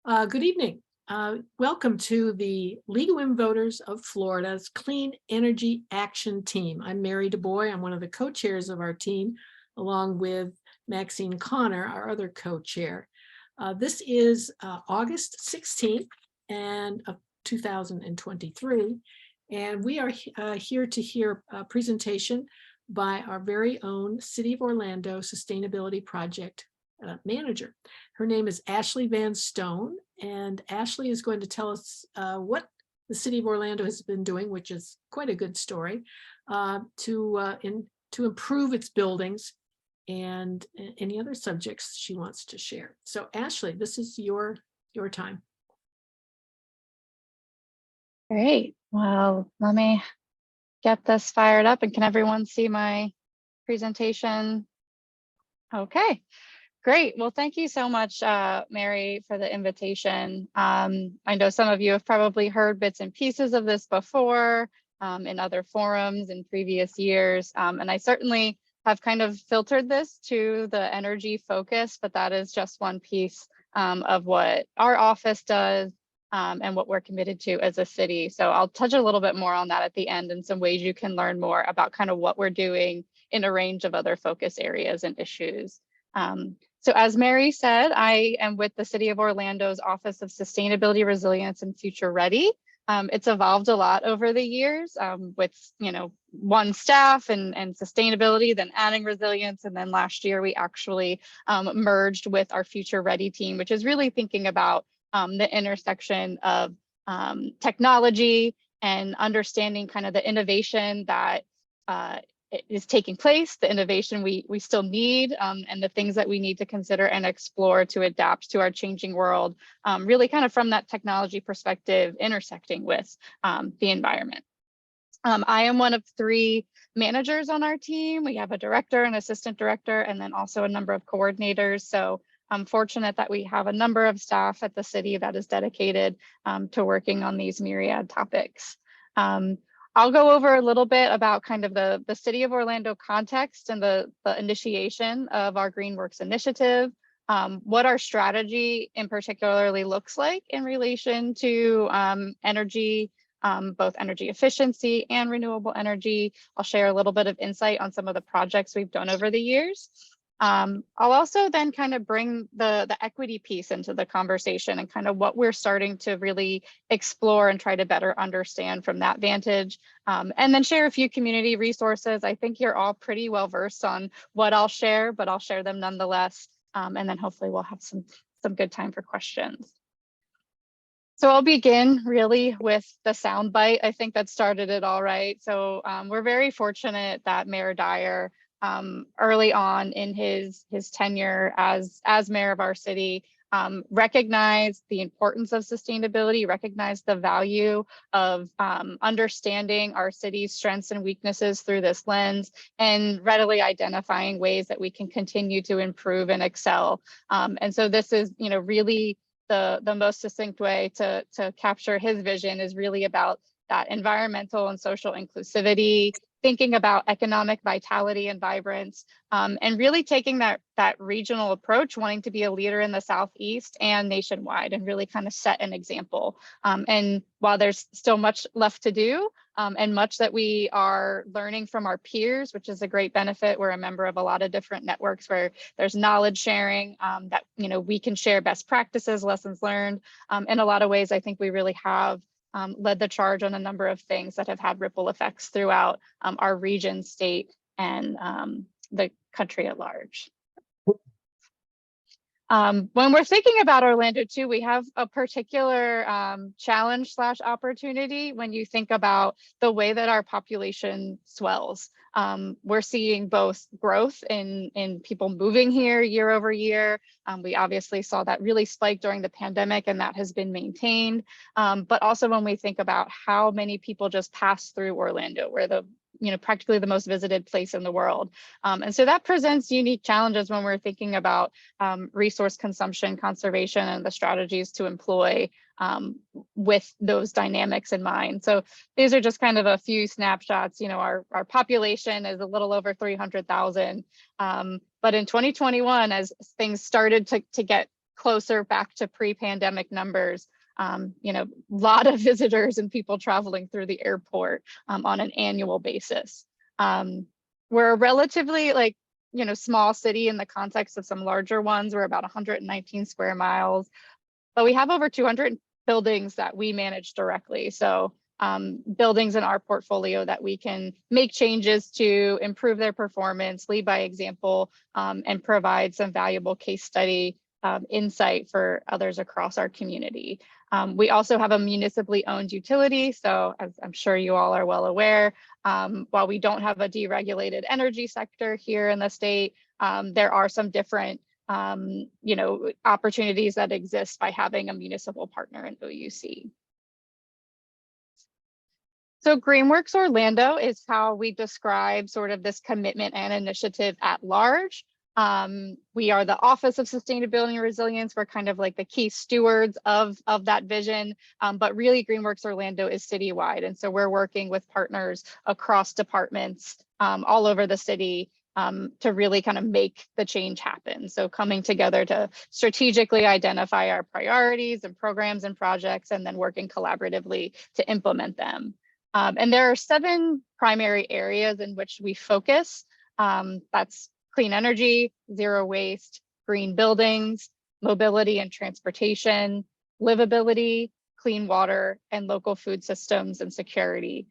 Good evening. Welcome to the League of Women Voters of Florida's Clean Energy Action Team. I'm Mary DuBois. I'm one of the co-chairs of our team, along with Maxine Connor, our other co-chair. This is August 16th of 2023, and we are here to hear a presentation by our very own City of Orlando Sustainability Project manager. Her name is Ashley Van Stone, and Ashley is going to tell us what the City of Orlando has been doing, which is quite a good story, to improve its buildings and any other subjects she wants to share. So Ashley, this is your time. Great. Well, let me get this fired up, and can everyone see my presentation? Okay, great. Well, thank you so much, Mary, for the invitation. I know some of you have probably heard bits and pieces of this before in other forums in previous years, and I certainly have kind of filtered this to the energy focus, but that is just one piece of what our office does and what we're committed to as a city. So I'll touch a little bit more on that at the end and some ways you can learn more about kind of what we're doing in a range of other focus areas and issues. So as Mary said, I am with the City of Orlando's Office of Sustainability, Resilience, and Future Ready. It's evolved a lot over the years with, one staff and sustainability, then adding resilience. And then last year, we actually merged with our Future Ready team, which is really thinking about the intersection of technology and understanding kind of the innovation that is taking place, the innovation we still need, and the things that we need to consider and explore to adapt to our changing world, really kind of from that technology perspective, intersecting with the environment. I am one of 3 managers on our team. We have a director, an assistant director, and then also a number of coordinators. So I'm fortunate that we have a number of staff at the city that is dedicated to working on these myriad topics. I'll go over a little bit about kind of the City of Orlando context and the initiation of our GreenWorks initiative, what our strategy in particularly looks like in relation to energy, both energy efficiency and renewable energy. I'll share a little bit of insight on some of the projects we've done over the years. I'll also then kind of bring the equity piece into the conversation and kind of what we're starting to really explore and try to better understand from that vantage. And then share a few community resources. I think you're all pretty well versed on what I'll share, but I'll share them nonetheless. And then hopefully we'll have some good time for questions. So I'll begin really with the soundbite. I think that started it all right. So we're very fortunate that Mayor Dyer, early on in his tenure as mayor of our city, recognized the importance of sustainability, recognized the value of understanding our city's strengths and weaknesses through this lens, and readily identifying ways that we can continue to improve and excel. And so this is, really the most succinct way to capture his vision is really about that environmental and social inclusivity, thinking about economic vitality and vibrance, and really taking that regional approach, wanting to be a leader in the Southeast and nationwide and really kind of set an example. And while there's still much left to do and much that we are learning from our peers, which is a great benefit, we're a member of a lot of different networks where there's knowledge sharing that we can share best practices, lessons learned. In a lot of ways, I think we really have led the charge on a number of things that have had ripple effects throughout our region, state, and the country at large. When we're thinking about Orlando too, we have a particular challenge / opportunity when you think about the way that our population swells. We're seeing both growth in people moving here year over year. We obviously saw that really spike during the pandemic, and that has been maintained. But also when we think about how many people just pass through Orlando, we're practically the most visited place in the world. And so that presents unique challenges when we're thinking about resource consumption, conservation, and the strategies to employ with those dynamics in mind. So these are just kind of a few snapshots. Our population is a little over 300,000. But in 2021, as things started to get closer back to pre-pandemic numbers. You know, a lot of visitors and people traveling through the airport on an annual basis. We're a relatively you know, small city in the context of some larger ones. We're about 119 square miles, but we have over 200 buildings that we manage directly. So buildings in our portfolio that we can make changes to improve their performance, lead by example, and provide some valuable case study insight for others across our community. We also have a municipally owned utility. So as I'm sure you all are well aware, while we don't have a deregulated energy sector here in the state, there are some different you know, opportunities that exist by having a municipal partner in OUC. So Greenworks Orlando is how we describe sort of this commitment and initiative at large. We are the Office of Sustainability and Resilience. We're kind of like the key stewards of that vision, but really Greenworks Orlando is citywide. And so we're working with partners across departments all over the city to really kind of make the change happen. So coming together to strategically identify our priorities and programs and projects, and then working collaboratively to implement them. And there are 7 primary areas in which we focus. That's clean energy, zero waste, green buildings, mobility and transportation, livability, clean water, and local food systems and security.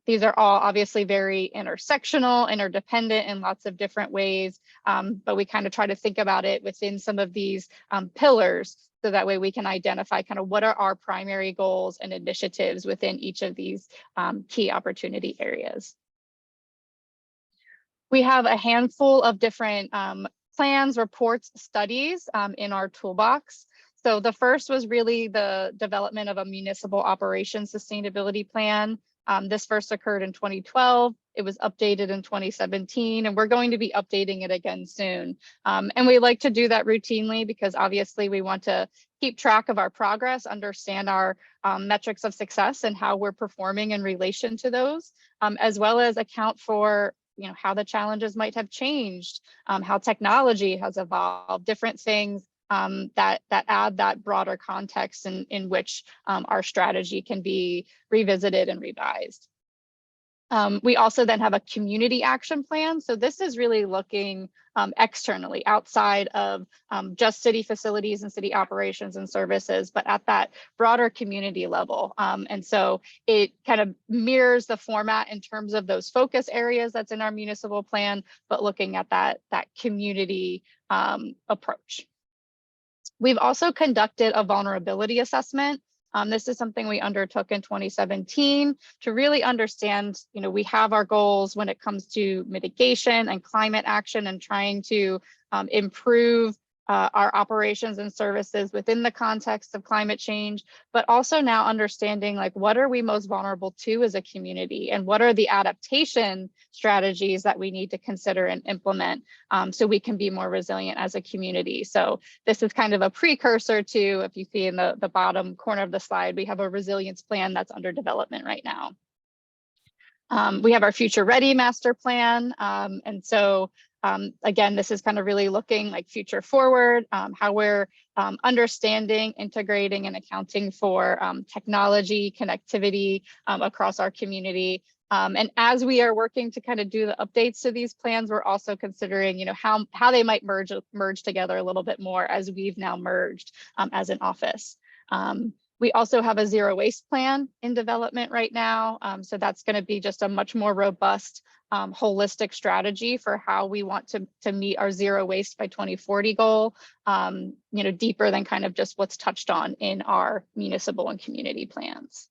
These are all obviously very intersectional, interdependent in lots of different ways, but we kind of try to think about it within some of these pillars, so that way we can identify kind of what are our primary goals and initiatives within each of these key opportunity areas. We have a handful of different plans, reports, studies in our toolbox. So the first was really the development of a municipal operations sustainability plan. This first occurred in 2012. It was updated in 2017, and we're going to be updating it again soon. And we like to do that routinely because obviously we want to keep track of our progress, understand our metrics of success and how we're performing in relation to those, as well as account for how the challenges might have changed, how technology has evolved, different things that add that broader context in which our strategy can be revisited and revised. We also then have a community action plan. So this is really looking externally, outside of just city facilities and city operations and services, but at that broader community level. And so it kind of mirrors the format in terms of those focus areas that's in our municipal plan, but looking at that community approach. We've also conducted a vulnerability assessment. This is something we undertook in 2017 to really understand, we have our goals when it comes to mitigation and climate action and trying to improve our operations and services within the context of climate change, but also now understanding what are we most vulnerable to as a community, and what are the adaptation strategies that we need to consider and implement so we can be more resilient as a community. So this is kind of a precursor to, if you see in the bottom corner of the slide, we have a resilience plan that's under development right now. We have our Future Ready master plan. And so again, this is kind of really looking future forward, how we're understanding, integrating, and accounting for technology, connectivity across our community. And as we are working to kind of do the updates to these plans, we're also considering, how they might merge together a little bit more as we've now merged as an office. We also have a zero waste plan in development right now. So that's going to be just a much more robust, holistic strategy for how we want to meet our zero waste by 2040 goal, deeper than kind of just what's touched on in our municipal and community plans.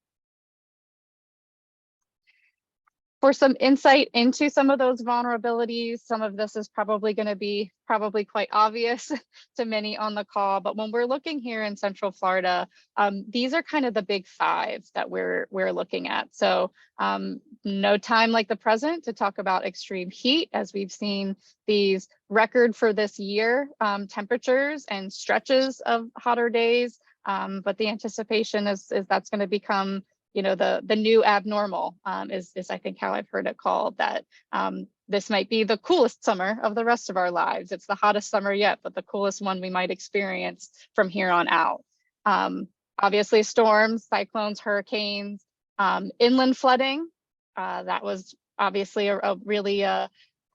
For some insight into some of those vulnerabilities, some of this is probably going to be quite obvious to many on the call, but when we're looking here in Central Florida, these are kind of the big 5 that we're looking at. So no time like the present to talk about extreme heat, as we've seen these record for this year temperatures and stretches of hotter days, but the anticipation is that's going to become the new abnormal, is I think how I've heard it called, that this might be the coolest summer of the rest of our lives. It's the hottest summer yet, but the coolest one we might experience from here on out. Obviously storms, cyclones, hurricanes, inland flooding. That was obviously a really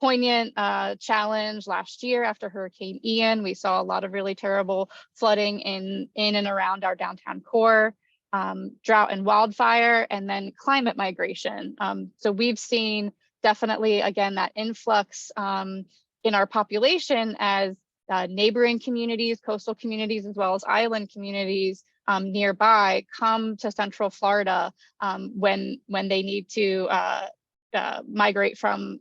poignant challenge last year after Hurricane Ian. We saw a lot of really terrible flooding in and around our downtown core. Drought and wildfire, and then climate migration. So we've seen definitely, again, that influx in our population as neighboring communities, coastal communities, as well as island communities nearby come to Central Florida when they need to migrate from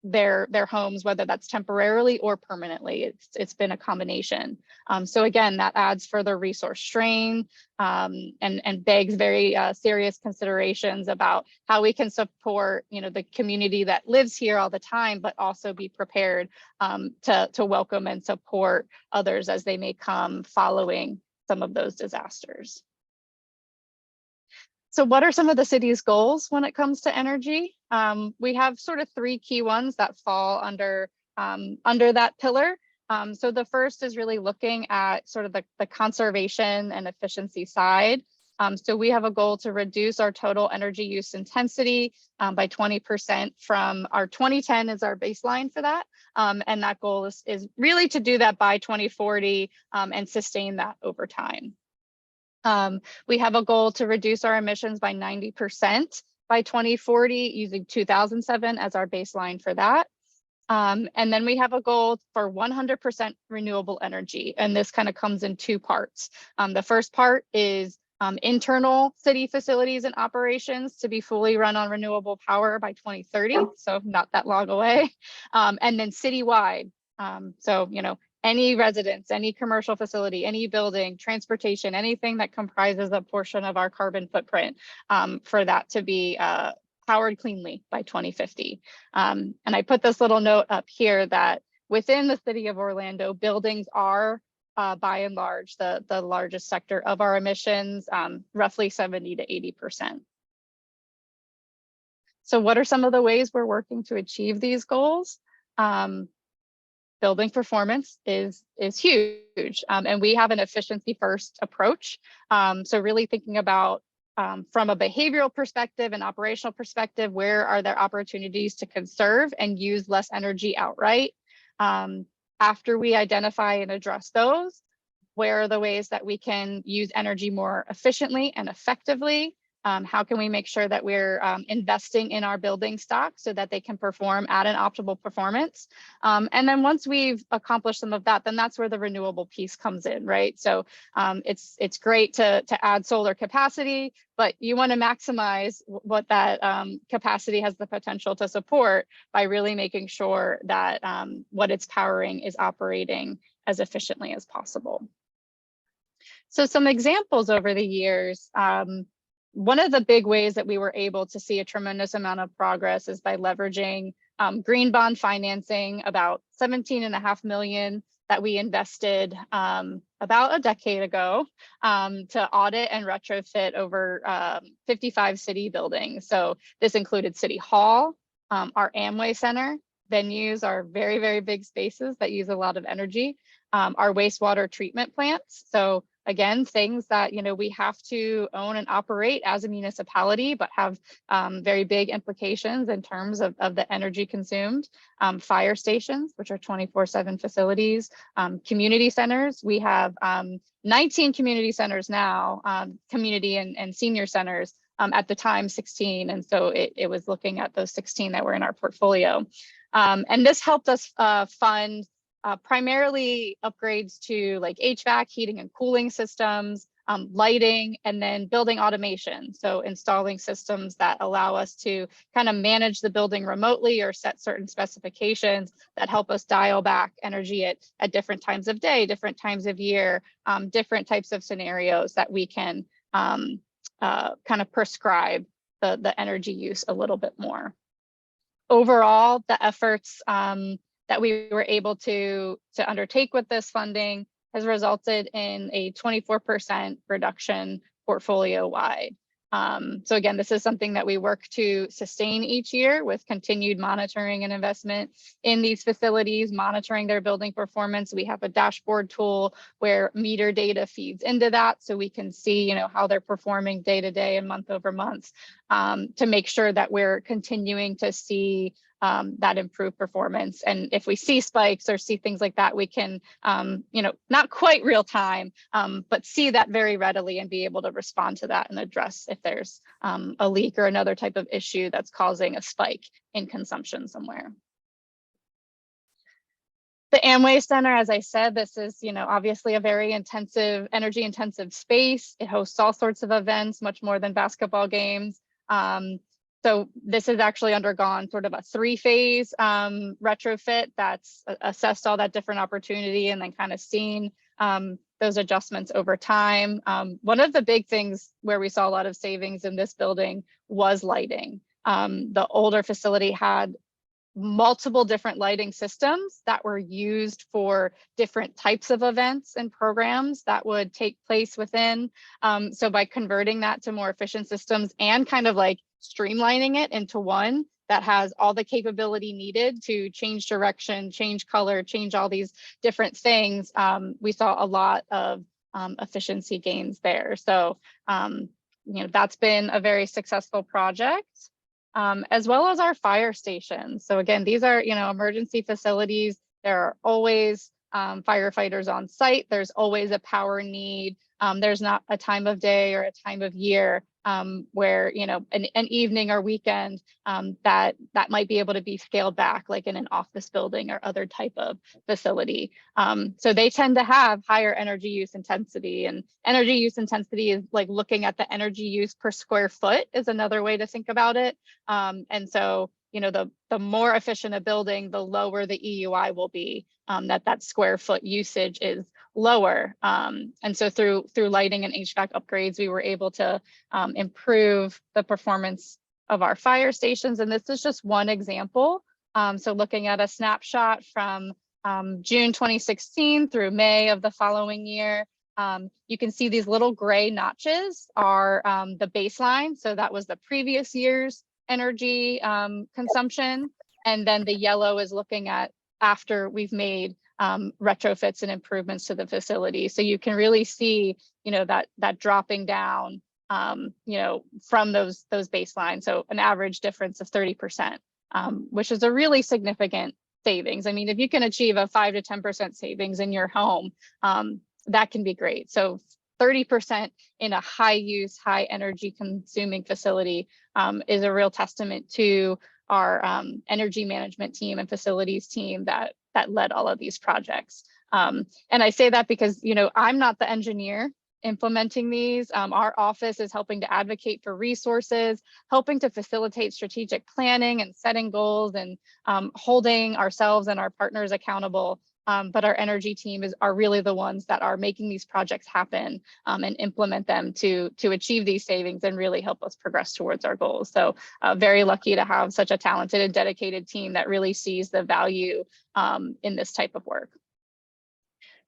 their homes, whether that's temporarily or permanently. It's been a combination. So again, that adds further resource strain and begs very serious considerations about how we can support, the community that lives here all the time, but also be prepared to welcome and support others as they may come following some of those disasters. So what are some of the city's goals when it comes to energy? We have sort of three key ones that fall under that pillar. So the first is really looking at sort of the conservation and efficiency side. So we have a goal to reduce our total energy use intensity by 20% from our 2010 is our baseline for that. And that goal is really to do that by 2040 and sustain that over time. We have a goal to reduce our emissions by 90% by 2040 using 2007 as our baseline for that. And then we have a goal for 100% renewable energy. And this kind of comes in two parts. The first part is internal city facilities and operations to be fully run on renewable power by 2030. So not that long away. And then citywide. So, any residence, any commercial facility, any building, transportation, anything that comprises a portion of our carbon footprint, for that to be powered cleanly by 2050. And I put this little note up here that within the city of Orlando, buildings are by and large the largest sector of our emissions, roughly 70 to 80%. So what are some of the ways we're working to achieve these goals? Building performance is huge, and we have an efficiency first approach. So really thinking about from a behavioral perspective and operational perspective, where are there opportunities to conserve and use less energy outright? After we identify and address those, where are the ways that we can use energy more efficiently and effectively? How can we make sure that we're investing in our building stock so that they can perform at an optimal performance? And then once we've accomplished some of that, then that's where the renewable piece comes in, right? So it's great to add solar capacity, but you want to maximize what that capacity has the potential to support by really making sure that what it's powering is operating as efficiently as possible. So some examples over the years. One of the big ways that we were able to see a tremendous amount of progress is by leveraging green bond financing, about 17.5 million that we invested about a decade ago to audit and retrofit over 55 city buildings. So this included City Hall, our Amway Center. Venues are very, very big spaces that use a lot of energy. Our wastewater treatment plants. So again, things that we have to own and operate as a municipality, but have very big implications in terms of the energy consumed. Fire stations, which are 24/7 facilities. Community centers. We have 19 community centers now, community and senior centers. At the time, 16. And so it was looking at those 16 that were in our portfolio. And this helped us fund primarily upgrades to like HVAC, heating and cooling systems, lighting, and then building automation. So installing systems that allow us to kind of manage the building remotely or set certain specifications that help us dial back energy at different times of day, different times of year, different types of scenarios that we can kind of prescribe the energy use a little bit more. Overall, the efforts that we were able to undertake with this funding has resulted in a 24% reduction portfolio wide. So again, this is something that we work to sustain each year with continued monitoring and investment in these facilities, monitoring their building performance. We have a dashboard tool where meter data feeds into that, so we can see, you know, how they're performing day to day and month over month, to make sure that we're continuing to see that improved performance. And if we see spikes or see things like that, we can, you know, not quite real time, but see that very readily and be able to respond to that and address if there's a leak or another type of issue that's causing a spike in consumption somewhere. The Amway Center, as I said, this is, you know, obviously a very intensive, energy intensive space. It hosts all sorts of events, much more than basketball games. So this has actually undergone sort of a 3-phase retrofit that's assessed all that different opportunity and then kind of seen those adjustments over time. One of the big things where we saw a lot of savings in this building was lighting. The older facility had multiple different lighting systems that were used for different types of events and programs that would take place within. So by converting that to more efficient systems and kind of like streamlining it into one that has all the capability needed to change direction, change color, change all these different things, we saw a lot of efficiency gains there. So, you know, that's been a very successful project. As well as our fire stations. So again, these are, you know, emergency facilities. There are always firefighters on site. There's always a power need. There's not a time of day or a time of year where, you know, an evening or weekend that might be able to be scaled back, like in an office building or other type of facility. So they tend to have higher energy use intensity, and energy use intensity is like looking at the energy use per square foot is another way to think about it. And so, you know, the more efficient a building, the lower the EUI will be, that square foot usage is lower. And so through lighting and HVAC upgrades, we were able to improve the performance of our fire stations. And this is just one example. So looking at a snapshot from June 2016 through May of the following year, you can see these little gray notches are the baseline. So that was the previous year's energy consumption. And then the yellow is looking at after we've made retrofits and improvements to the facility. So you can really see, you know, that dropping down, you know, from those baselines. So an average difference of 30%, which is a really significant savings. I mean, if you can achieve a 5 to 10% savings in your home, that can be great. So 30% in a high use, high energy consuming facility is a real testament to our energy management team and facilities team that led all of these projects. And I say that because, you know, I'm not the engineer implementing these. Our office is helping to advocate for resources, helping to facilitate strategic planning and setting goals, and holding ourselves and our partners accountable. But our energy team are really the ones that are making these projects happen and implement them to achieve these savings and really help us progress towards our goals. So very lucky to have such a talented and dedicated team that really sees the value in this type of work.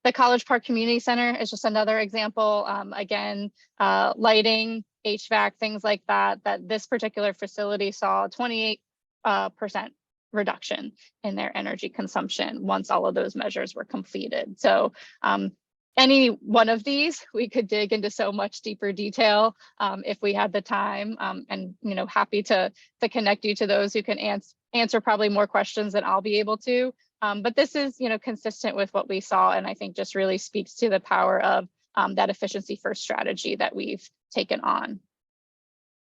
The College Park Community Center is just another example. Again, lighting, HVAC, things like that this particular facility saw 28% reduction in their energy consumption once all of those measures were completed. So any one of these, we could dig into so much deeper detail if we had the time, and, you know, happy to connect you to those who can answer probably more questions than I'll be able to. But this is, you know, consistent with what we saw, and I think just really speaks to the power of that efficiency first strategy that we've taken on.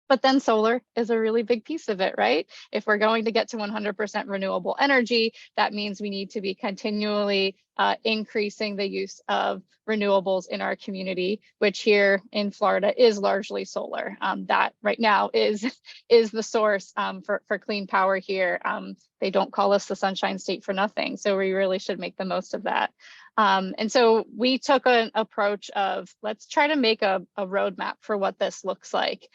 But then solar is a really big piece of it, right? If we're going to get to 100% renewable energy, that means we need to be continually increasing the use of renewables in our community, which here in Florida is largely solar. That right now is the source for clean power here. They don't call us the Sunshine State for nothing, so we really should make the most of that. And so we took an approach of, let's try to make a roadmap for what this looks like.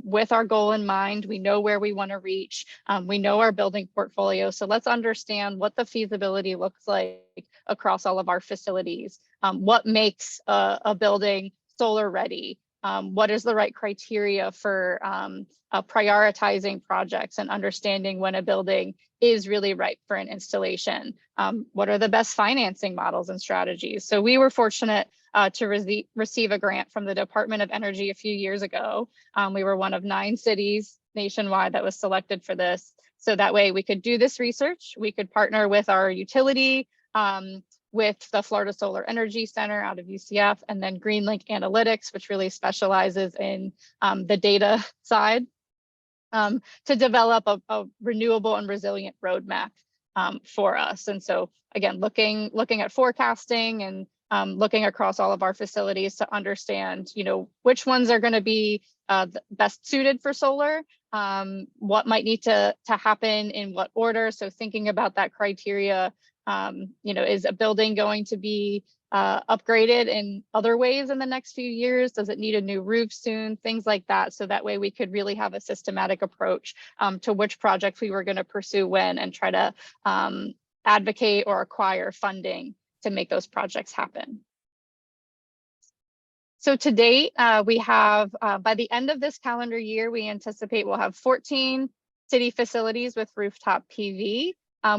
With our goal in mind, we know where we want to reach. We know our building portfolio. So let's understand what the feasibility looks like across all of our facilities. What makes a building solar ready? what is the right criteria for prioritizing projects and understanding when a building is really ripe for an installation. What are the best financing models and strategies? So we were fortunate to receive a grant from the Department of Energy a few years ago. We were one of 9 cities nationwide that was selected for this. So that way we could do this research, we could partner with our utility, with the Florida Solar Energy Center out of UCF, and then GreenLink Analytics, which really specializes in the data side, to develop a renewable and resilient roadmap for us. And so again, looking at forecasting and looking across all of our facilities to understand, which ones are going to be best suited for solar, what might need to happen in what order. So thinking about that criteria, is a building going to be upgraded in other ways in the next few years? Does it need a new roof soon? Things like that. So that way we could really have a systematic approach to which projects we were going to pursue when, and try to advocate or acquire funding to make those projects happen. So to date, we have, by the end of this calendar year, we anticipate we'll have 14 city facilities with rooftop PV.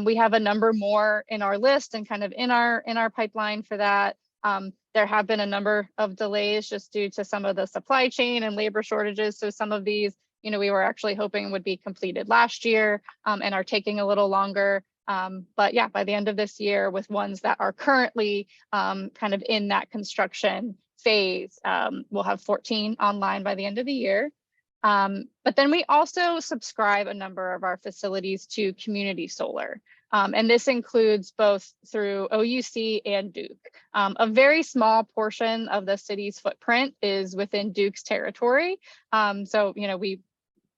We have a number more in our list and kind of in our pipeline for that. There have been a number of delays just due to some of the supply chain and labor shortages. So some of these, we were actually hoping would be completed last year and are taking a little longer. But yeah, by the end of this year, with ones that are currently kind of in that construction phase, we'll have 14 online by the end of the year. But then we also subscribe a number of our facilities to community solar. And this includes both through OUC and Duke. A very small portion of the city's footprint is within Duke's territory. So,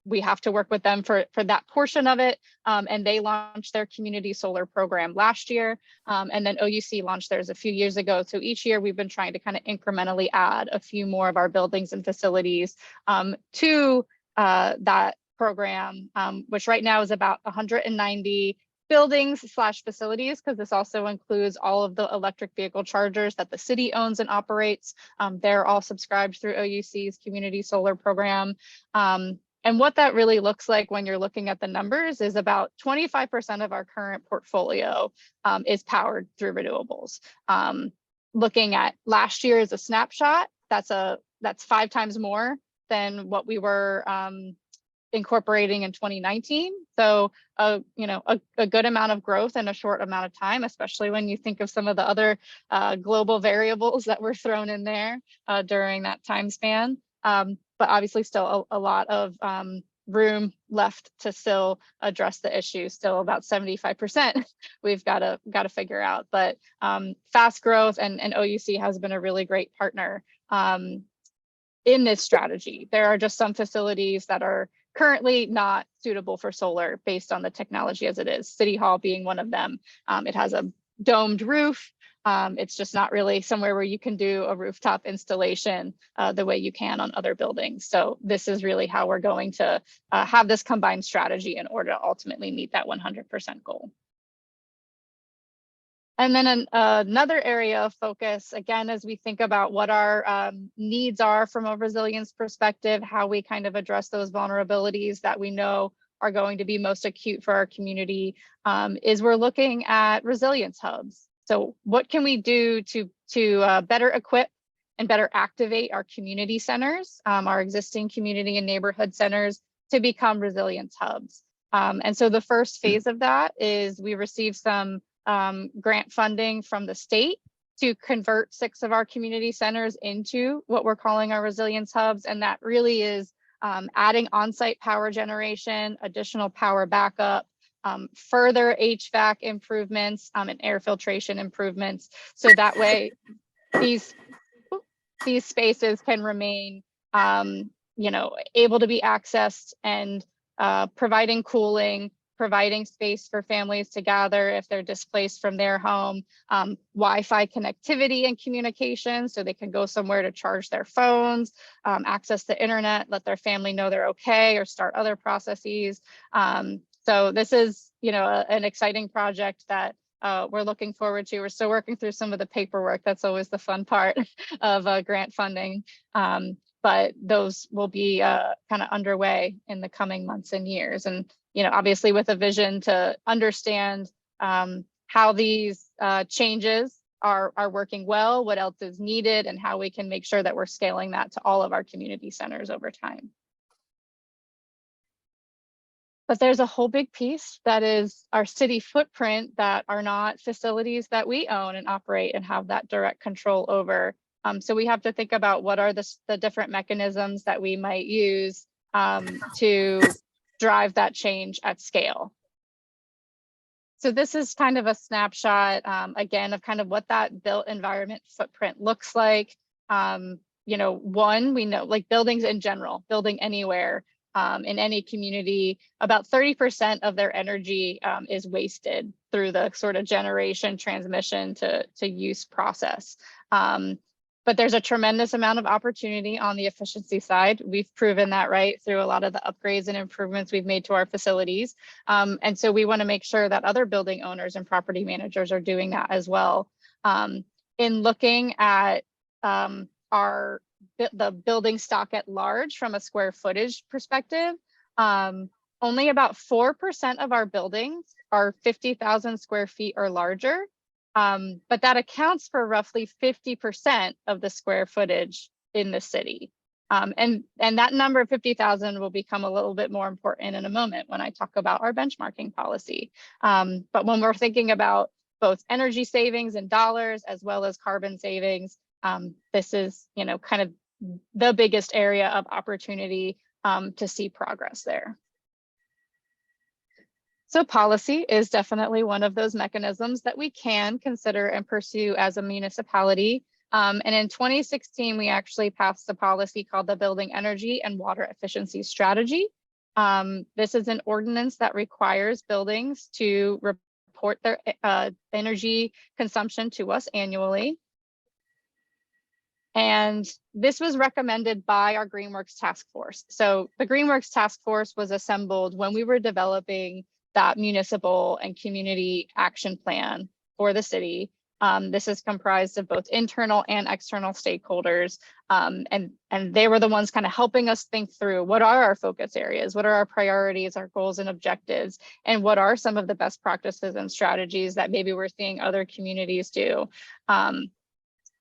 we have to work with them for that portion of it. And they launched their community solar program last year. And then OUC launched theirs a few years ago. So each year we've been trying to kind of incrementally add a few more of our buildings and facilities to that program, which right now is about 190 buildings / facilities, because this also includes all of the electric vehicle chargers that the city owns and operates. They're all subscribed through OUC's community solar program. And what that really looks like when you're looking at the numbers is about 25% of our current portfolio is powered through renewables. Looking at last year as a snapshot, that's 5 times more than what we were incorporating in 2019. So, a good amount of growth in a short amount of time, especially when you think of some of the other global variables that were thrown in there during that time span. But obviously still a lot of room left to still address the issue. Still about 75% we've got to figure out. But fast growth and OUC has been a really great partner in this strategy. There are just some facilities that are currently not suitable for solar based on the technology as it is. City Hall being one of them. It has a domed roof. It's just not really somewhere where you can do a rooftop installation the way you can on other buildings. So this is really how we're going to have this combined strategy in order to ultimately meet that 100% goal. And then another area of focus, again, as we think about what our needs are from a resilience perspective, how we kind of address those vulnerabilities that we know are going to be most acute for our community, is we're looking at resilience hubs. So what can we do to better equip and better activate our community centers, our existing community and neighborhood centers, to become resilience hubs? And so the first phase of that is we received some grant funding from the state to convert 6 of our community centers into what we're calling our resilience hubs. And that really is adding on-site power generation, additional power backup, further HVAC improvements and air filtration improvements. So that way these spaces can remain able to be accessed and providing cooling, providing space for families to gather if they're displaced from their home, Wi-Fi connectivity and communication so they can go somewhere to charge their phones, access the internet, let their family know they're okay, or start other processes. So this is, an exciting project that we're looking forward to. We're still working through some of the paperwork. That's always the fun part of grant funding. but those will be kind of underway in the coming months and years. And, obviously with a vision to understand how these changes are working well, what else is needed, and how we can make sure that we're scaling that to all of our community centers over time. But there's a whole big piece that is our city footprint that are not facilities that we own and operate and have that direct control over. So we have to think about what are the different mechanisms that we might use to drive that change at scale. So this is kind of a snapshot, again, of kind of what that built environment footprint looks like. One, we know, like buildings in general, building anywhere, in any community, about 30% of their energy is wasted through the sort of generation, transmission to use process. But there's a tremendous amount of opportunity on the efficiency side. We've proven that, right, through a lot of the upgrades and improvements we've made to our facilities. And so we want to make sure that other building owners and property managers are doing that as well. In looking at the building stock at large from a square footage perspective, only about 4% of our buildings are 50,000 square feet or larger. But that accounts for roughly 50% of the square footage in the city. And that number of 50,000 will become a little bit more important in a moment when I talk about our benchmarking policy. But when we're thinking about both energy savings in dollars as well as carbon savings, this is, kind of the biggest area of opportunity to see progress there. So policy is definitely one of those mechanisms that we can consider and pursue as a municipality. And in 2016, we actually passed a policy called the Building Energy and Water Efficiency Strategy. This is an ordinance that requires buildings to report their energy consumption to us annually. And this was recommended by our Greenworks Task Force. So the Greenworks Task Force was assembled when we were developing that municipal and community action plan for the city. This is comprised of both internal and external stakeholders. And they were the ones kind of helping us think through what are our focus areas, what are our priorities, our goals and objectives, and what are some of the best practices and strategies that maybe we're seeing other communities do.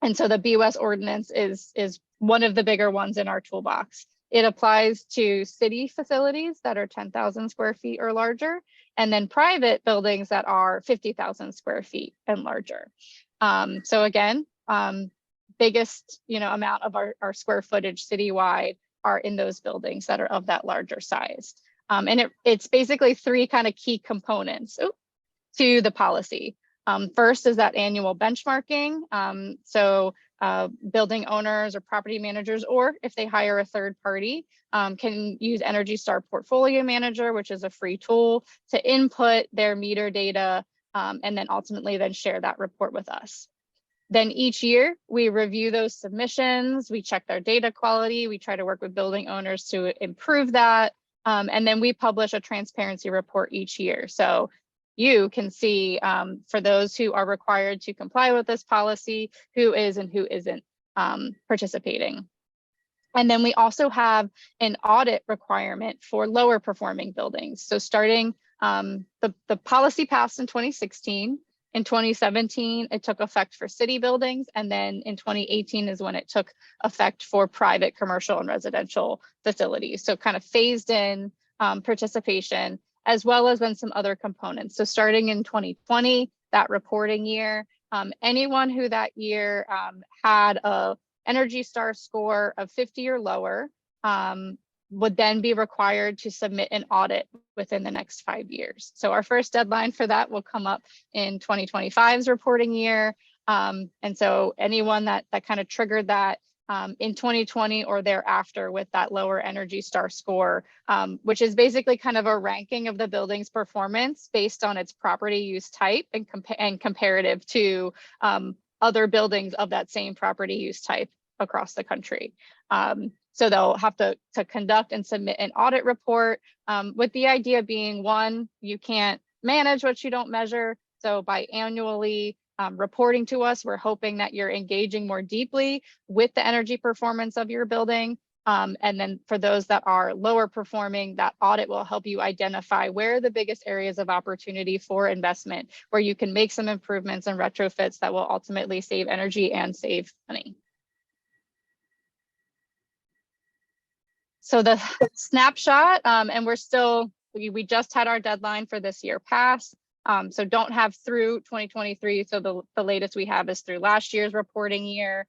And so the BUS ordinance is one of the bigger ones in our toolbox. It applies to city facilities that are 10,000 square feet or larger, and then private buildings that are 50,000 square feet and larger. So again, biggest amount of our square footage citywide are in those buildings that are of that larger size. And it's basically three kind of key components to the policy. First is that annual benchmarking. So building owners or property managers, or if they hire a third party, can use Energy Star Portfolio Manager, which is a free tool to input their meter data and then ultimately then share that report with us. Then each year we review those submissions, we check their data quality, we try to work with building owners to improve that. And then we publish a transparency report each year. So you can see for those who are required to comply with this policy, who is and who isn't participating. And then we also have an audit requirement for lower performing buildings. So starting the policy passed in 2016. In 2017, it took effect for city buildings. And then in 2018 is when it took effect for private commercial and residential facilities. So kind of phased in participation, as well as then some other components. So starting in 2020, that reporting year, anyone who that year had a Energy Star score of 50 or lower would then be required to submit an audit within the next 5 years. So our first deadline for that will come up in 2025's reporting year. And so anyone that kind of triggered that in 2020 or thereafter with that lower Energy Star score, which is basically kind of a ranking of the building's performance based on its property use type and comparative to other buildings of that same property use type across the country. So they'll have to conduct and submit an audit report with the idea being, one, you can't manage what you don't measure. So by annually reporting to us, we're hoping that you're engaging more deeply with the energy performance of your building. And then for those that are lower performing, that audit will help you identify where are the biggest areas of opportunity for investment, where you can make some improvements and retrofits that will ultimately save energy and save money. So the snapshot, and we just had our deadline for this year pass. So don't have through 2023. So the latest we have is through last year's reporting year.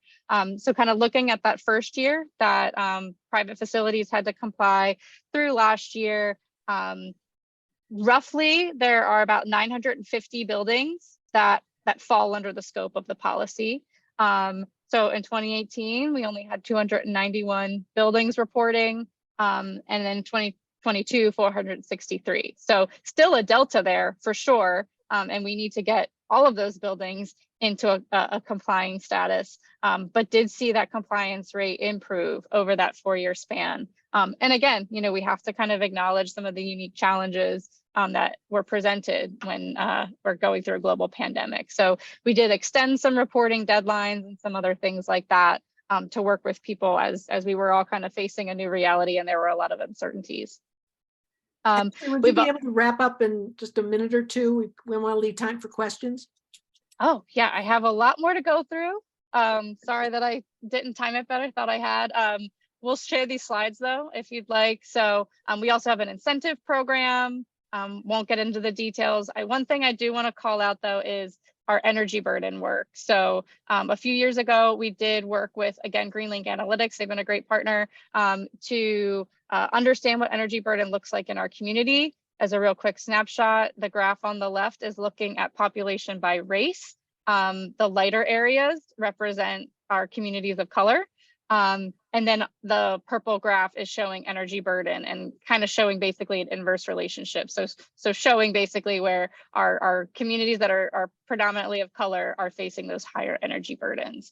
So kind of looking at that first year that private facilities had to comply through last year. Roughly, there are about 950 buildings that fall under the scope of the policy. So in 2018, we only had 291 buildings reporting, and then 2022, 463. So still a delta there for sure. And we need to get all of those buildings into a complying status, but did see that compliance rate improve over that 4-year span. And again, we have to kind of acknowledge some of the unique challenges that were presented when we're going through a global pandemic. So we did extend some reporting deadlines and some other things like that to work with people as we were all kind of facing a new reality and there were a lot of uncertainties. Would you be able to wrap up in just a minute or two? We want to leave time for questions. Oh yeah, I have a lot more to go through. Sorry that I didn't time it better, thought I had. We'll share these slides though, if you'd like. So we also have an incentive program. Won't get into the details. One thing I do want to call out though is our energy burden work. So a few years ago, we did work with, again, GreenLink Analytics. They've been a great partner to understand what energy burden looks like in our community. As a real quick snapshot, the graph on the left is looking at population by race. The lighter areas represent our communities of color. And then the purple graph is showing energy burden and kind of showing basically an inverse relationship. So showing basically where our communities that are predominantly of color are facing those higher energy burdens.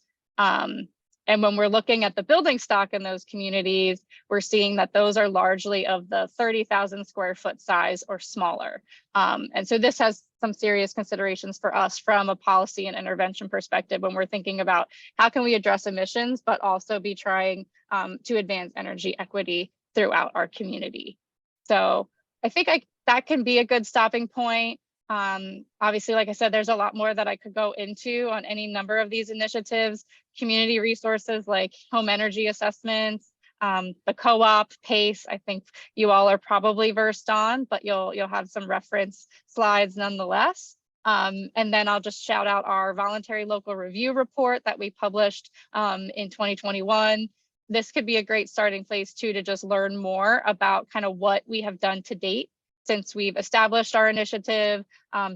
And when we're looking at the building stock in those communities, we're seeing that those are largely of the 30,000 square foot size or smaller. And so this has some serious considerations for us from a policy and intervention perspective when we're thinking about how can we address emissions, but also be trying to advance energy equity throughout our community. So I think that can be a good stopping point. Obviously, like I said, there's a lot more that I could go into on any number of these initiatives, community resources like home energy assessments, the co-op PACE, I think you all are probably versed on, but you'll have some reference slides nonetheless. And then I'll just shout out our voluntary local review report that we published in 2021. This could be a great starting place too to just learn more about kind of what we have done to date since we've established our initiative,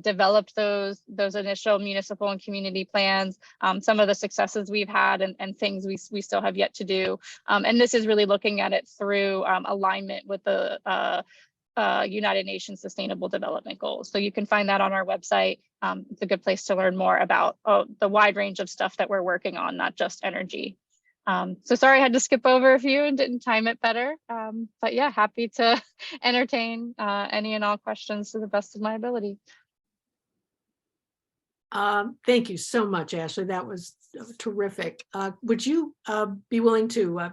developed those initial municipal and community plans, some of the successes we've had and things we still have yet to do. And this is really looking at it through alignment with the United Nations Sustainable Development Goals. So you can find that on our website. It's a good place to learn more about the wide range of stuff that we're working on, not just energy. So sorry I had to skip over a few and didn't time it better. But yeah, happy to entertain any and all questions to the best of my ability. Thank you so much, Ashley. That was terrific. Would you be willing to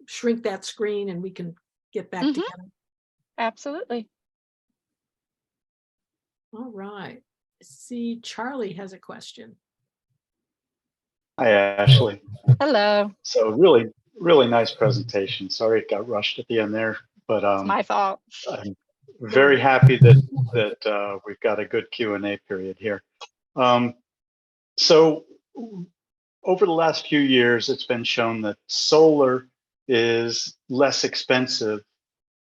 shrink that screen and we can get back together? Absolutely. All right. See, Charlie has a question. Hi, Ashley. Hello. So really nice presentation. Sorry it got rushed at the end there, but It's my fault. I'm very happy that we've got a good Q&A period here. So over the last few years, it's been shown that solar is less expensive.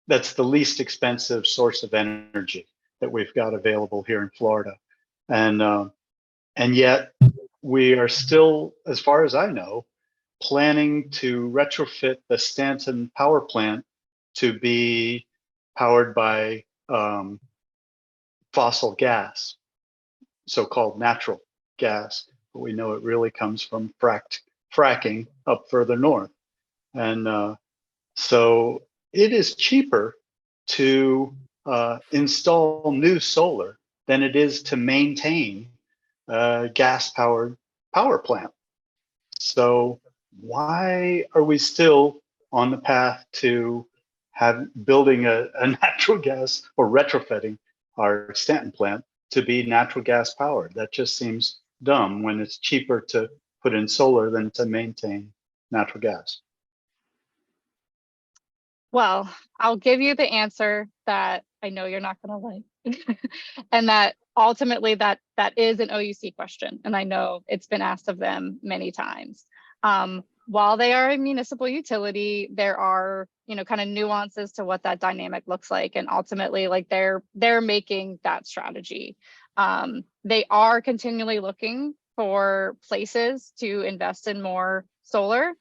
That's the least expensive source of energy that we've got available here in Florida. And yet we are still, as far as I know, planning to retrofit the Stanton power plant to be powered by fossil gas, so-called natural gas. But we know it really comes from fracking up further north. And so it is cheaper to install new solar than it is to maintain a gas-powered power plant. So why are we still on the path to building a natural gas or retrofitting our Stanton plant to be natural gas powered. That just seems dumb when it's cheaper to put in solar than to maintain natural gas. Well, I'll give you the answer that I know you're not going to like. And that ultimately that is an OUC question. And I know it's been asked of them many times. While they are a municipal utility, there are, kind of nuances to what that dynamic looks like. And ultimately, like they're making that strategy. They are continually looking for places to invest in more solar.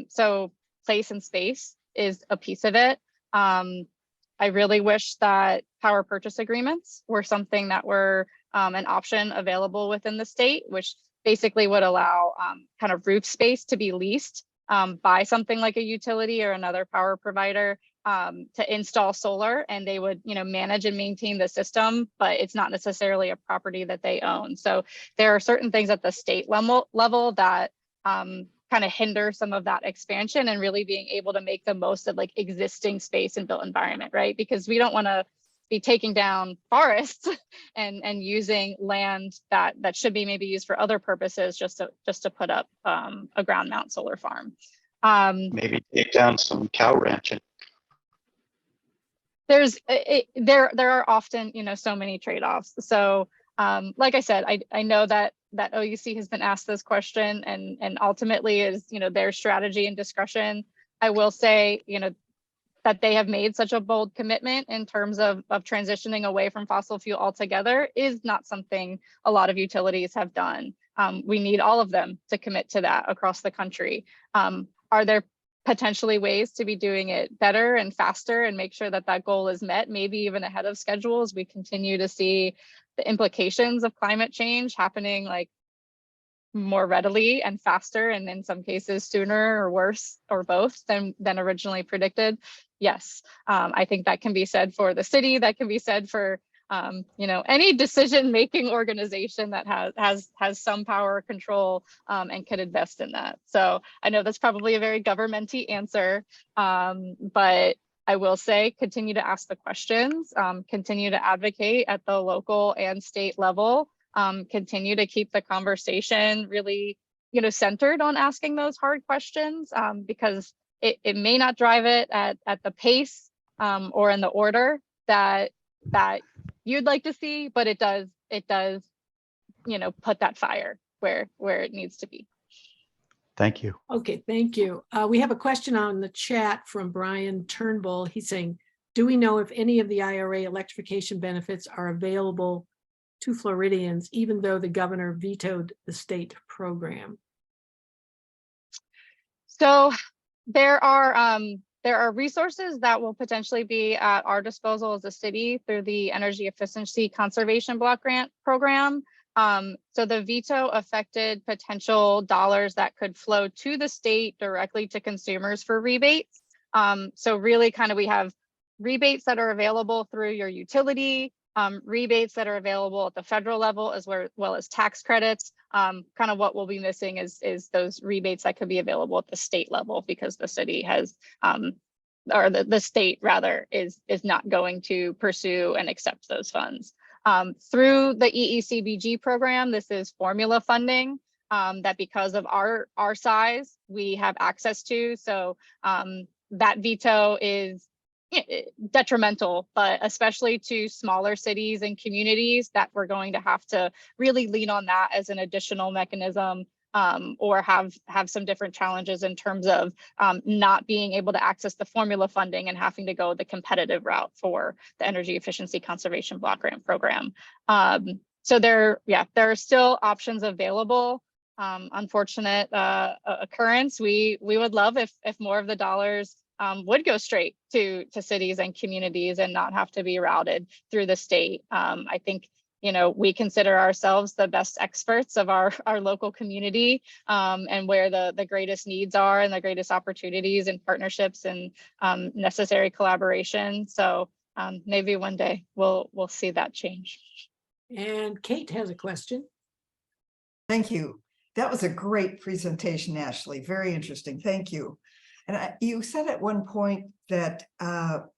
So place and space is a piece of it. I really wish that power purchase agreements were something that were an option available within the state, which basically would allow kind of roof space to be leased by something like a utility or another power provider to install solar, and they would, manage and maintain the system, but it's not necessarily a property that they own. So there are certain things at the state level that kind of hinder some of that expansion and really being able to make the most of like existing space and built environment, right? Because we don't want to be taking down forests and using land that should be maybe used for other purposes just to put up a ground mount solar farm. Maybe take down some cow ranching. There are often, so many trade-offs. So like I said, I know that OUC has been asked this question and ultimately is, their strategy and discretion. I will say, that they have made such a bold commitment in terms of transitioning away from fossil fuel altogether is not something a lot of utilities have done. We need all of them to commit to that across the country. Are there potentially ways to be doing it better and faster and make sure that that goal is met, maybe even ahead of schedule as we continue to see the implications of climate change happening like more readily and faster, and in some cases sooner or worse or both than originally predicted? Yes, I think that can be said for the city, that can be said for any decision-making organization that has some power or control and could invest in that. So I know that's probably a very government-y answer, but I will say continue to ask the questions, continue to advocate at the local and state level, continue to keep the conversation really, centered on asking those hard questions, because it may not drive it at the pace or in the order that you'd like to see, but it does, put that fire where it needs to be. Thank you. Okay, thank you. We have a question on the chat from Brian Turnbull. He's saying, do we know if any of the IRA electrification benefits are available to Floridians, even though the governor vetoed the state program? So there are resources that will potentially be at our disposal as a city through the Energy Efficiency Conservation Block Grant Program. So the veto affected potential dollars that could flow to the state directly to consumers for rebates. So really kind of we have rebates that are available through your utility, rebates that are available at the federal level as well as tax credits. Kind of what we'll be missing is those rebates that could be available at the state level, because the city has or the state rather is not going to pursue and accept those funds. Through the EECBG program, this is formula funding that because of our size, we have access to. So that veto is detrimental, but especially to smaller cities and communities, that we're going to have to really lean on that as an additional mechanism, or have some different challenges in terms of not being able to access the formula funding and having to go the competitive route for the Energy Efficiency Conservation Block Grant Program. So there are still options available. Unfortunate occurrence. We would love if more of the dollars would go straight to cities and communities and not have to be routed through the state. I think, we consider ourselves the best experts of our local community, and where the greatest needs are and the greatest opportunities and partnerships and necessary collaboration. So maybe one day we'll see that change. And Kate has a question. Thank you. That was a great presentation, Ashley. Very interesting. Thank you. And you said at one point that 70%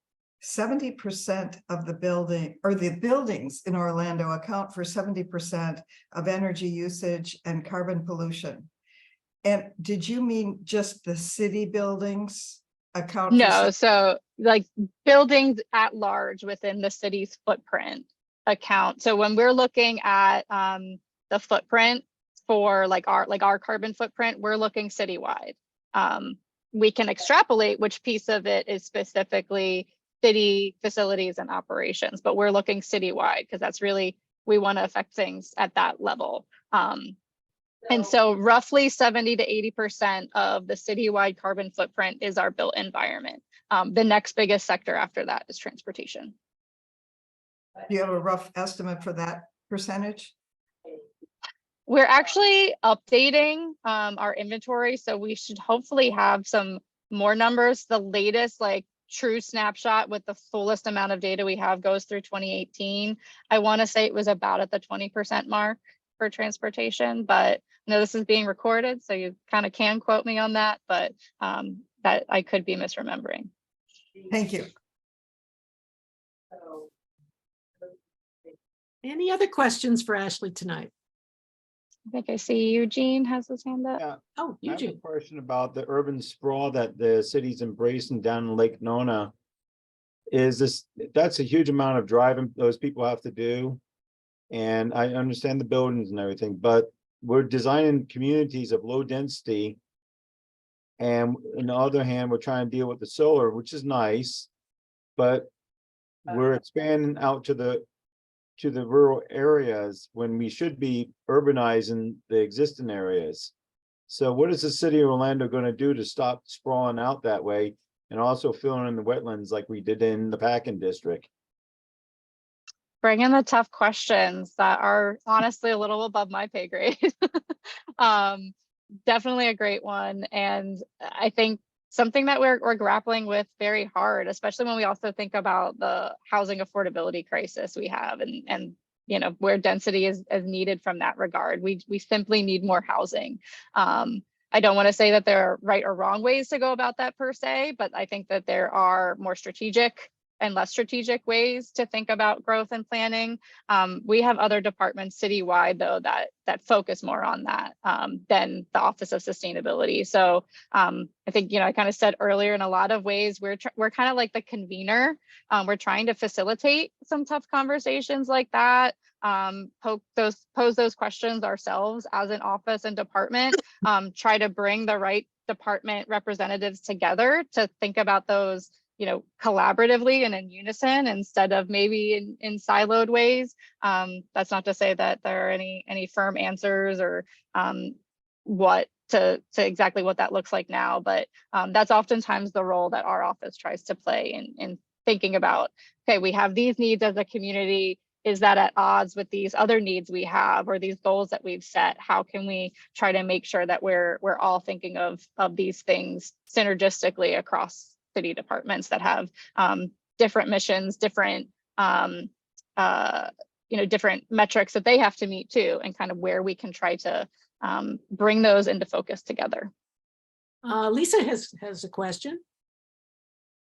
of the building or the buildings in Orlando account for 70% of energy usage and carbon pollution. And did you mean just the city buildings account? No, so like buildings at large within the city's footprint account. So when we're looking at the footprint for like our carbon footprint, we're looking citywide. We can extrapolate which piece of it is specifically city facilities and operations, but we're looking citywide because that's really, we want to affect things at that level. And so roughly 70 to 80% of the citywide carbon footprint is our built environment. The next biggest sector after that is transportation. Do you have a rough estimate for that percentage? We're actually updating our inventory, so we should hopefully have some more numbers. The latest like true snapshot with the fullest amount of data we have goes through 2018. I want to say it was about at the 20% mark for transportation, but I know this is being recorded, so you kind of can quote me on that, but that I could be misremembering. Thank you. Any other questions for Ashley tonight? I think I see Eugene has his hand up. Yeah, Oh, I have a Eugene. question about the urban sprawl that the city's embracing down in Lake Nona. That's a huge amount of driving those people have to do. And I understand the buildings and everything, but we're designing communities of low density. And on the other hand, we're trying to deal with the solar, which is nice, but we're expanding out to the rural areas when we should be urbanizing the existing areas. So what is the city of Orlando going to do to stop sprawling out that way and also filling in the wetlands like we did in the Packing District? Bring in the tough questions that are honestly a little above my pay grade. Definitely a great one. And I think something that we're grappling with very hard, especially when we also think about the housing affordability crisis we have and you know, where density is needed from that regard. We simply need more housing. I don't want to say that there are right or wrong ways to go about that per se, but I think that there are more strategic and less strategic ways to think about growth and planning. We have other departments citywide though that focus more on that than the Office of Sustainability. So I think, you know, I kind of said earlier, in a lot of ways, we're kind of like the convener. We're trying to facilitate some tough conversations like that. Pose those questions ourselves as an office and department. Try to bring the right department representatives together to think about those, you know, collaboratively and in unison instead of maybe in siloed ways. That's not to say that there are any firm answers or what to exactly what that looks like now, but that's oftentimes the role that our office tries to play in thinking about, okay, we have these needs as a community. Is that at odds with these other needs we have or these goals that we've set? How can we try to make sure that we're all thinking of these things synergistically across city departments that have different missions, different you know, different metrics that they have to meet too, and kind of where we can try to bring those into focus together. Lisa has a question.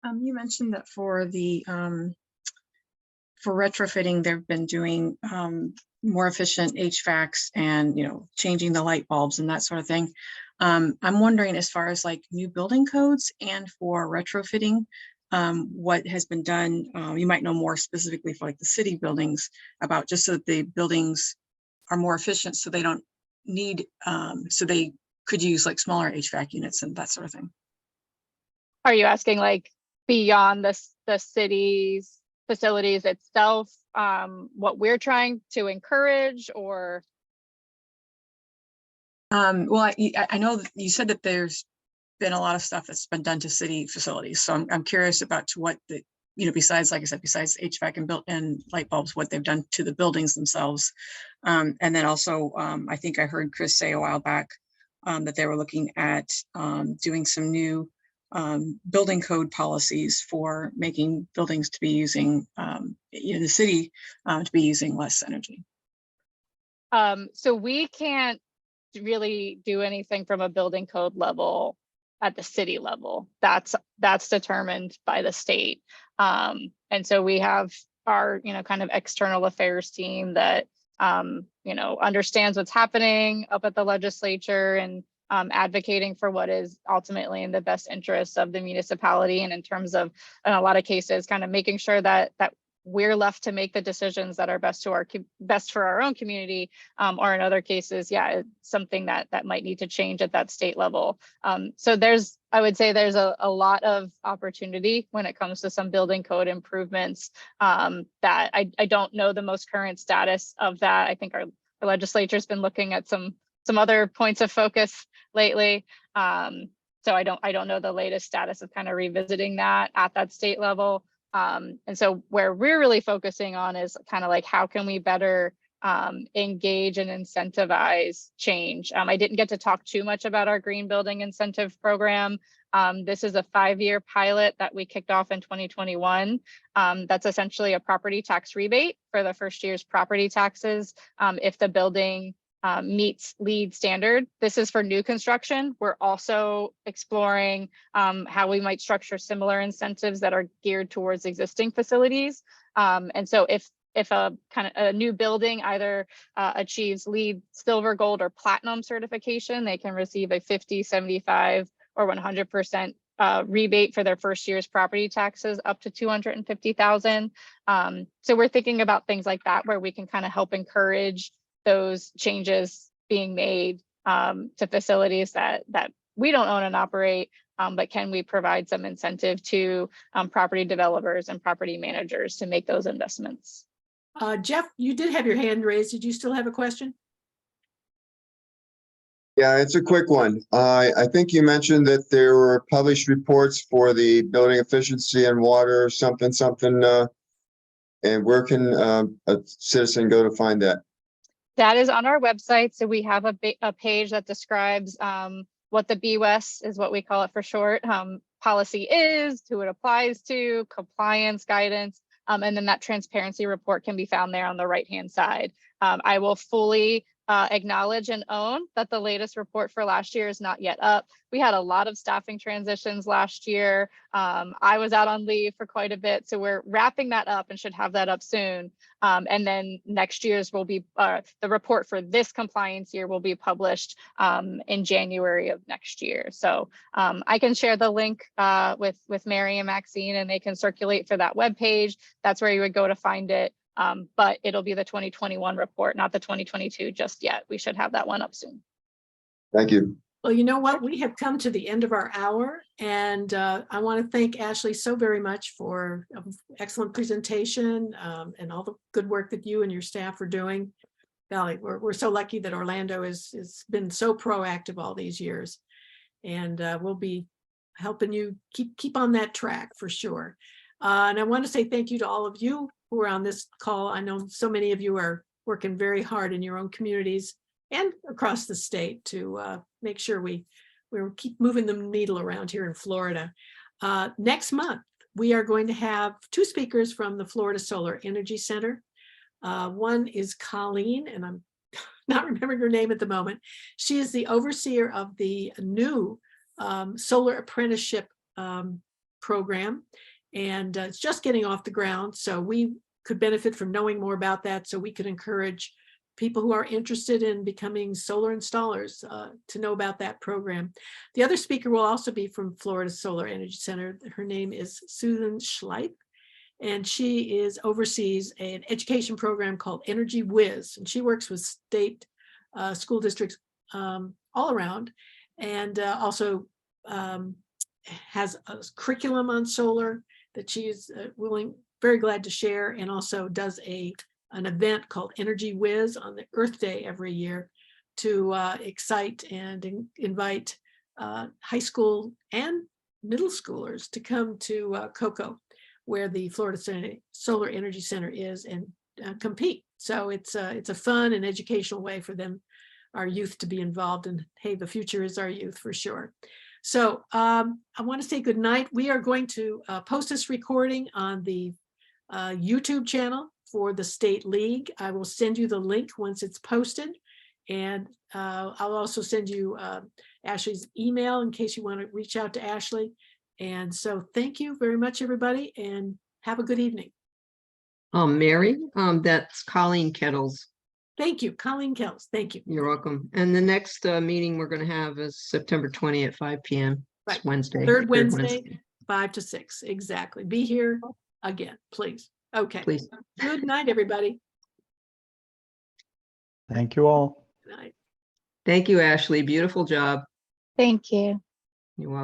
You mentioned that for the for retrofitting, they've been doing more efficient HVACs and, you know, changing the light bulbs and that sort of thing. I'm wondering, as far as like new building codes and for retrofitting, what has been done. You might know more specifically for like the city buildings about just so that the buildings are more efficient, so they don't need, so they could use like smaller HVAC units and that sort of thing. Are you asking like beyond the city's facilities itself, what we're trying to encourage, or? Well, I know that you said that there's been a lot of stuff that's been done to city facilities. So I'm curious about to what the, you know, besides, like I said, besides HVAC and built-in light bulbs, what they've done to the buildings themselves. And then also, I think I heard Chris say a while back that they were looking at doing some new building code policies for making buildings to be using, you know, the city to be using less energy. So we can't really do anything from a building code level at the city level. That's determined by the state. And so we have our, kind of external affairs team that, understands what's happening up at the legislature and advocating for what is ultimately in the best interest of the municipality. And in terms of, in a lot of cases, kind of making sure that we're left to make the decisions that are best for our own community, or in other cases, it's something that might need to change at that state level. So I would say there's a lot of opportunity when it comes to some building code improvements that I don't know the most current status of that. I think our legislature's been looking at some other points of focus lately. So I don't know the latest status of kind of revisiting that at that state level. And so where we're really focusing on is kind of like, how can we better engage and incentivize change? I didn't get to talk too much about our green building incentive program. This is a 5-year pilot that we kicked off in 2021. That's essentially a property tax rebate for the first year's property taxes if the building meets LEED standard. This is for new construction. We're also exploring how we might structure similar incentives that are geared towards existing facilities. And so if a kind of a new building either achieves LEED silver, gold, or platinum certification, they can receive a 50, 75, or 100% rebate for their first year's property taxes up to $250,000. So we're thinking about things like that, where we can kind of help encourage those changes being made to facilities that we don't own and operate, but can we provide some incentive to property developers and property managers to make those investments? Jeff, you did have your hand raised. Did you still have a question? Yeah, it's a quick one. I think you mentioned that there were published reports for the building efficiency and water, something, and where can a citizen go to find that? That is on our website. So we have a page that describes what the BWES is, what we call it for short, policy is, who it applies to, compliance guidance, and then that transparency report can be found there on the right-hand side. I will fully acknowledge and own that the latest report for last year is not yet up. We had a lot of staffing transitions last year. I was out on leave for quite a bit, so we're wrapping that up and should have that up soon. And then next year's will be the report for this compliance year will be published in January of next year. So I can share the link with Mary and Maxine, and they can circulate for that webpage. That's where you would go to find it. But it'll be the 2021 report, not the 2022 just yet. We should have that one up soon. Thank you. Well, you know what? We have come to the end of our hour, and I want to thank Ashley so very much for an excellent presentation and all the good work that you and your staff are doing. Golly, we're so lucky that Orlando has been so proactive all these years, and we'll be helping you keep on that track for sure. And I want to say thank you to all of you who are on this call. I know so many of you are working very hard in your own communities and across the state to make sure we keep moving the needle around here in Florida. Next month, we are going to have 2 speakers from the Florida Solar Energy Center. One is Colleen, and I'm not remembering her name at the moment. She is the overseer of the new solar apprenticeship program, and it's just getting off the ground. So we could benefit from knowing more about that, so we could encourage people who are interested in becoming solar installers to know about that program. The other speaker will also be from Florida Solar Energy Center. Her name is Susan Schleip, and she oversees an education program called Energy Whiz, and she works with state school districts all around, and also has a curriculum on solar that she is very glad to share, and also does an event called Energy Whiz on the Earth Day every year to excite and invite high school and middle schoolers to come to COCO, where the Florida Solar Energy Center is, and compete. So it's a fun and educational way for our youth to be involved, and hey, the future is our youth for sure. So I want to say good night. We are going to post this recording on the YouTube channel for the State League. I will send you the link once it's posted, And I'll also send you Ashley's email in case you want to reach out to Ashley. And so thank you very much, everybody, and have a good evening. Mary, that's Colleen Kettles. Thank you, Colleen Kells. Thank you. You're welcome. And the next meeting we're going to have is September 20th at 5 p.m. Right. It's Wednesday. Third Wednesday, 5 to 6. Exactly. Be here again, please. Okay. Please. Good night, everybody. Thank you all. Good night. Thank you, Ashley. Beautiful job. Thank you. You're welcome.